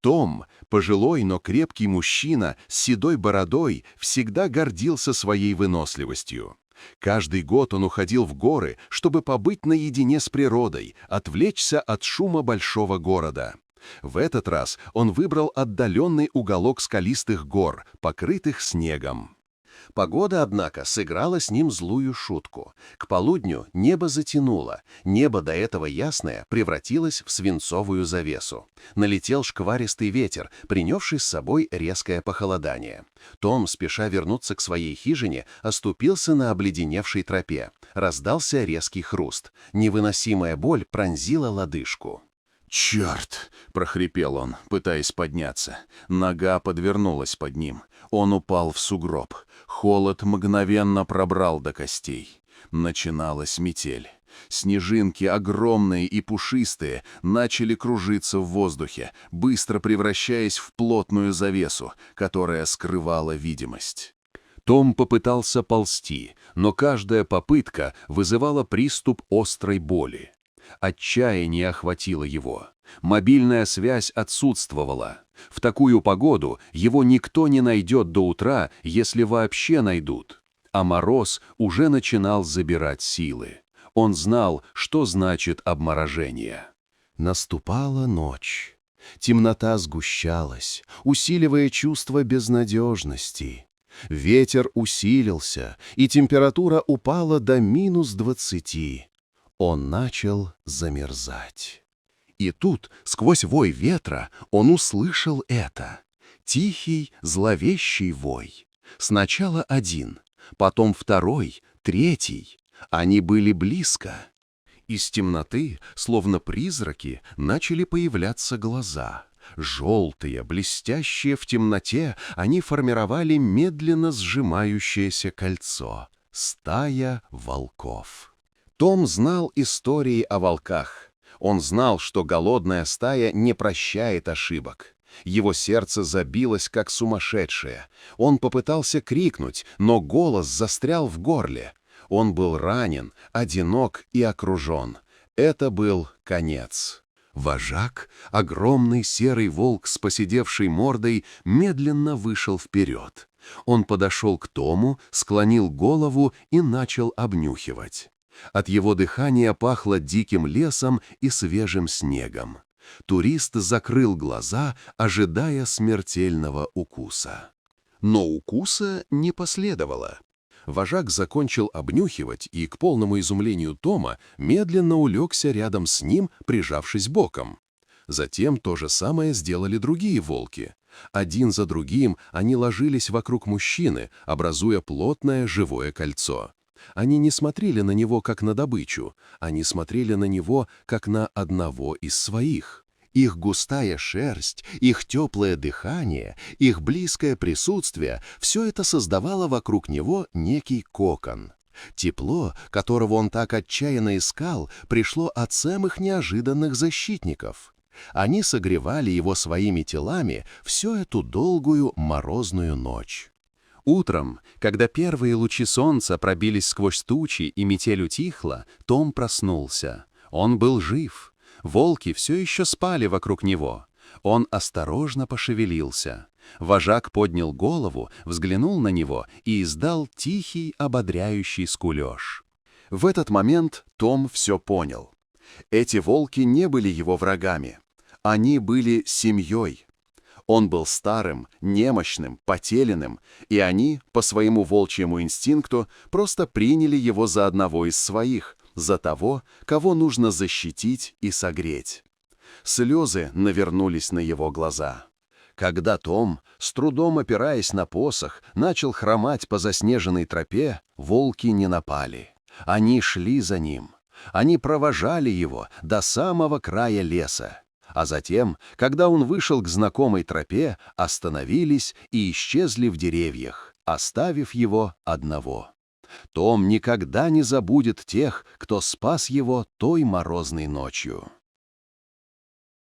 Том, пожилой, но крепкий мужчина с седой бородой, всегда гордился своей выносливостью. Каждый год он уходил в горы, чтобы побыть наедине с природой, отвлечься от шума большого города. В этот раз он выбрал отдаленный уголок скалистых гор, покрытых снегом. Погода, однако, сыграла с ним злую шутку. К полудню небо затянуло, небо до этого ясное превратилось в свинцовую завесу. Налетел шкваристый ветер, принесший с собой резкое похолодание. Том, спеша вернуться к своей хижине, оступился на обледеневшей тропе. Раздался резкий хруст. Невыносимая боль пронзила лодыжку. «Черт!» — прохрипел он, пытаясь подняться. Нога подвернулась под ним. Он упал в сугроб. Холод мгновенно пробрал до костей. Начиналась метель. Снежинки, огромные и пушистые, начали кружиться в воздухе, быстро превращаясь в плотную завесу, которая скрывала видимость. Том попытался ползти, но каждая попытка вызывала приступ острой боли. Отчаяние охватило его. Мобильная связь отсутствовала. В такую погоду его никто не найдет до утра, если вообще найдут. А мороз уже начинал забирать силы. Он знал, что значит обморожение. Наступала ночь. Темнота сгущалась, усиливая чувство безнадежности. Ветер усилился, и температура упала до -20. Он начал замерзать. И тут, сквозь вой ветра, он услышал это. Тихий, зловещий вой. Сначала один, потом второй, третий. Они были близко. Из темноты, словно призраки, начали появляться глаза. Желтые, блестящие в темноте, они формировали медленно сжимающееся кольцо. Стая волков. Том знал истории о волках. Он знал, что голодная стая не прощает ошибок. Его сердце забилось, как сумасшедшее. Он попытался крикнуть, но голос застрял в горле. Он был ранен, одинок и окружен. Это был конец. Вожак, огромный серый волк с поседевшей мордой, медленно вышел вперед. Он подошел к Тому, склонил голову и начал обнюхивать. От его дыхания пахло диким лесом и свежим снегом. Турист закрыл глаза, ожидая смертельного укуса. Но укуса не последовало. Вожак закончил обнюхивать и, к полному изумлению Тома, медленно улегся рядом с ним, прижавшись боком. Затем то же самое сделали другие волки. Один за другим они ложились вокруг мужчины, образуя плотное живое кольцо. Они не смотрели на него, как на добычу, они смотрели на него, как на одного из своих. Их густая шерсть, их теплое дыхание, их близкое присутствие – все это создавало вокруг него некий кокон. Тепло, которого он так отчаянно искал, пришло от самых неожиданных защитников. Они согревали его своими телами всю эту долгую морозную ночь. Утром, когда первые лучи солнца пробились сквозь тучи и метель утихла, Том проснулся. Он был жив. Волки все еще спали вокруг него. Он осторожно пошевелился. Вожак поднял голову, взглянул на него и издал тихий, ободряющий скулеж. В этот момент Том все понял. Эти волки не были его врагами. Они были семьей. Он был старым, немощным, потерянным, и они, по своему волчьему инстинкту, просто приняли его за одного из своих, за того, кого нужно защитить и согреть. Слезы навернулись на его глаза. Когда Том, с трудом опираясь на посох, начал хромать по заснеженной тропе, волки не напали. Они шли за ним. Они провожали его до самого края леса. А затем, когда он вышел к знакомой тропе, остановились и исчезли в деревьях, оставив его одного. Том никогда не забудет тех, кто спас его той морозной ночью.